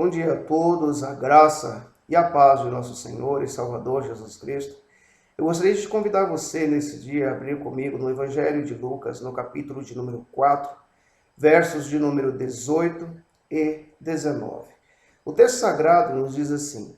Bom dia a todos, a graça e a paz de nosso Senhor e Salvador Jesus Cristo. Eu gostaria de convidar você nesse dia a abrir comigo no Evangelho de Lucas, no capítulo de número 4, versos de número 18 e 19. O texto sagrado nos diz assim: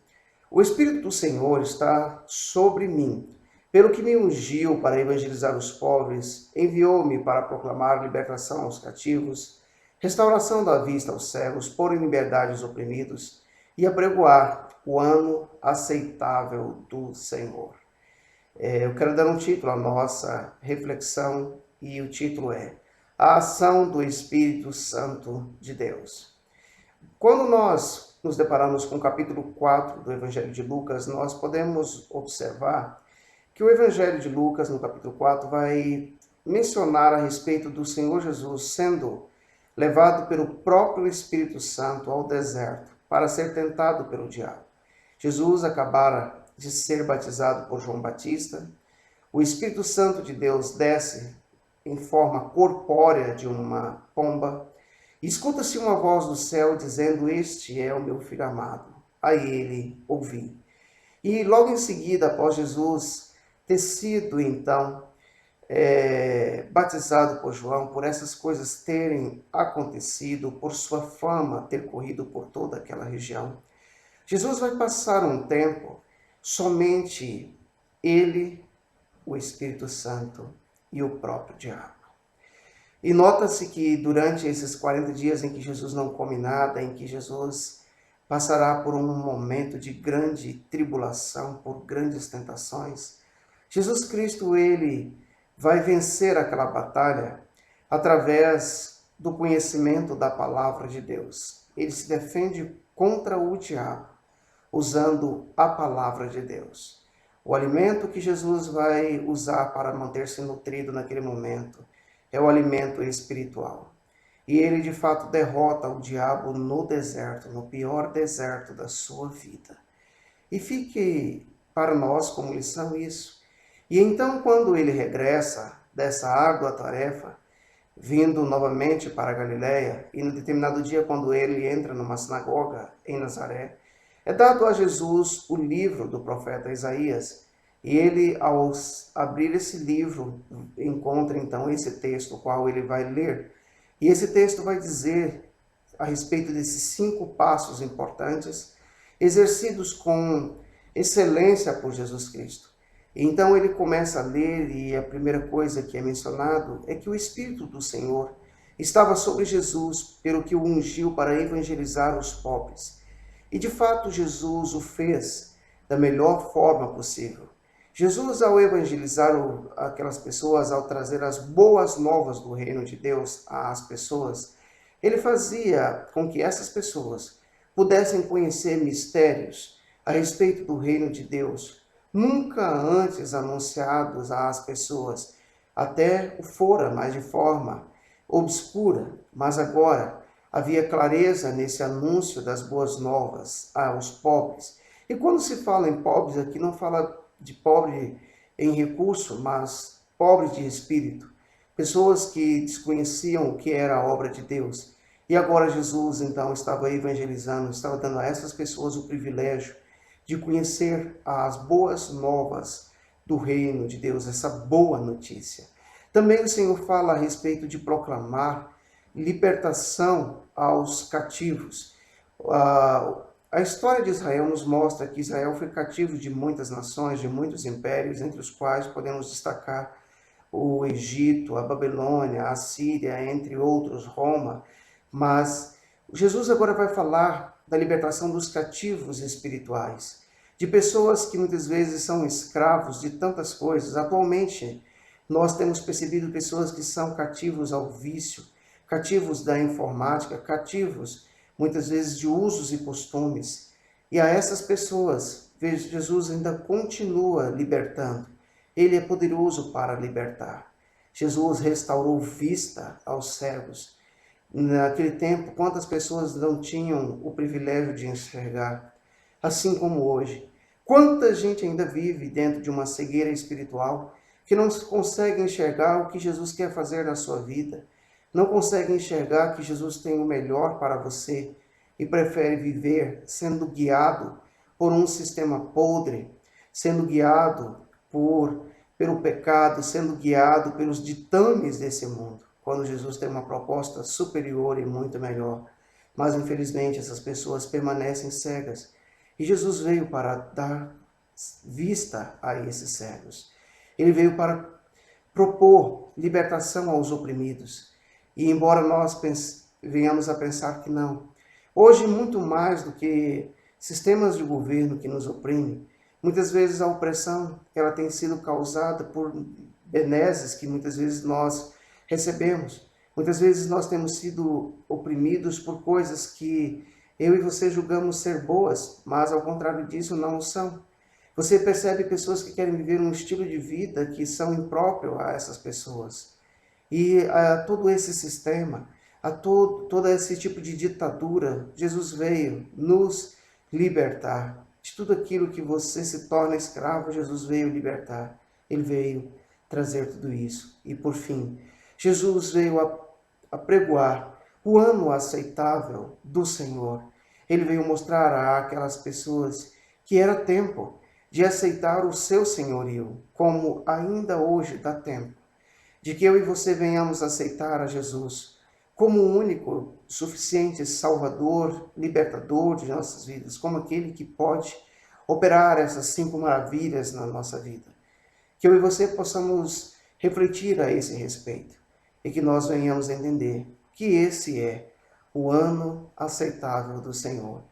O Espírito do Senhor está sobre mim, pelo que me ungiu para evangelizar os pobres, enviou-me para proclamar libertação aos cativos, restauração da vista aos cegos, pôr em liberdade os oprimidos e apregoar o ano aceitável do Senhor. Eu quero dar um título à nossa reflexão e o título é A Ação do Espírito Santo de Deus. Quando nós nos deparamos com o capítulo 4 do Evangelho de Lucas, nós podemos observar que o Evangelho de Lucas, no capítulo 4, vai mencionar a respeito do Senhor Jesus sendo levado pelo próprio Espírito Santo ao deserto para ser tentado pelo diabo. Jesus acabara de ser batizado por João Batista. O Espírito Santo de Deus desce em forma corpórea de uma pomba. Escuta-se uma voz do céu dizendo: Este é o meu filho amado, a ele ouvi. E logo em seguida, após Jesus ter sido então batizado por João, por essas coisas terem acontecido, por sua fama ter corrido por toda aquela região, Jesus vai passar um tempo somente ele, o Espírito Santo e o próprio diabo. E nota-se que durante esses 40 dias em que Jesus não come nada, em que Jesus passará por um momento de grande tribulação, por grandes tentações, Jesus Cristo, ele vai vencer aquela batalha através do conhecimento da palavra de Deus. Ele se defende contra o diabo, usando a palavra de Deus. O alimento que Jesus vai usar para manter-se nutrido naquele momento é o alimento espiritual. E ele, de fato, derrota o diabo no deserto, no pior deserto da sua vida. E fique para nós como lição isso. E então, quando ele regressa dessa árdua tarefa, vindo novamente para a Galiléia, e no determinado dia, quando ele entra numa sinagoga em Nazaré, é dado a Jesus o livro do profeta Isaías. E ele, ao abrir esse livro, encontra então esse texto, o qual ele vai ler. E esse texto vai dizer a respeito desses 5 passos importantes, exercidos com excelência por Jesus Cristo. Então ele começa a ler e a primeira coisa que é mencionado é que o Espírito do Senhor estava sobre Jesus, pelo que o ungiu para evangelizar os pobres. E de fato Jesus o fez da melhor forma possível. Jesus, ao evangelizar aquelas pessoas, ao trazer as boas novas do reino de Deus às pessoas, ele fazia com que essas pessoas pudessem conhecer mistérios a respeito do reino de Deus, nunca antes anunciados às pessoas, até o fora, mas de forma obscura, mas agora havia clareza nesse anúncio das boas novas aos pobres. E quando se fala em pobres, aqui não fala de pobre em recurso, mas pobre de espírito. Pessoas que desconheciam o que era a obra de Deus. E agora Jesus, então, estava evangelizando, estava dando a essas pessoas o privilégio de conhecer as boas novas do reino de Deus, essa boa notícia. Também o Senhor fala a respeito de proclamar libertação aos cativos. A história de Israel nos mostra que Israel foi cativo de muitas nações, de muitos impérios, entre os quais podemos destacar o Egito, a Babilônia, a Síria, entre outros, Roma. Mas Jesus agora vai falar da libertação dos cativos espirituais, de pessoas que muitas vezes são escravos de tantas coisas. Atualmente, nós temos percebido pessoas que são cativos ao vício, cativos da informática, cativos muitas vezes de usos e costumes. E a essas pessoas, Jesus ainda continua libertando. Ele é poderoso para libertar. Jesus restaurou vista aos cegos. Naquele tempo, quantas pessoas não tinham o privilégio de enxergar? Assim como hoje. Quanta gente ainda vive dentro de uma cegueira espiritual que não consegue enxergar o que Jesus quer fazer na sua vida. Não consegue enxergar que Jesus tem o melhor para você. e prefere viver sendo guiado por um sistema podre, sendo guiado pelo pecado, sendo guiado pelos ditames desse mundo, quando Jesus tem uma proposta superior e muito melhor. Mas, infelizmente, essas pessoas permanecem cegas. E Jesus veio para dar vista a esses cegos. Ele veio para propor libertação aos oprimidos. E embora nós venhamos a pensar que não, hoje muito mais do que sistemas de governo que nos oprimem, muitas vezes a opressão ela tem sido causada por benesses que muitas vezes nós recebemos. Muitas vezes nós temos sido oprimidos por coisas que eu e você julgamos ser boas, mas ao contrário disso não são. Você percebe pessoas que querem viver um estilo de vida que são impróprio a essas pessoas. E a todo esse sistema, todo esse tipo de ditadura, Jesus veio nos libertar. De tudo aquilo que você se torna escravo, Jesus veio libertar. Ele veio trazer tudo isso. E por fim, Jesus veio apregoar o ano aceitável do Senhor. Ele veio mostrar àquelas pessoas que era tempo de aceitar o seu senhorio, como ainda hoje dá tempo, de que eu e você venhamos aceitar a Jesus como o único, suficiente Salvador, libertador de nossas vidas, como aquele que pode operar essas 5 maravilhas na nossa vida. Que eu e você possamos refletir a esse respeito e que nós venhamos entender que esse é o ano aceitável do Senhor.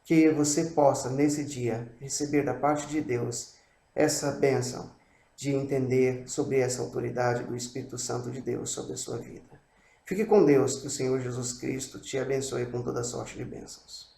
Que você possa, nesse dia, receber da parte de Deus essa bênção de entender sobre essa autoridade do Espírito Santo de Deus sobre a sua vida. Fique com Deus, que o Senhor Jesus Cristo te abençoe com toda sorte de bênçãos.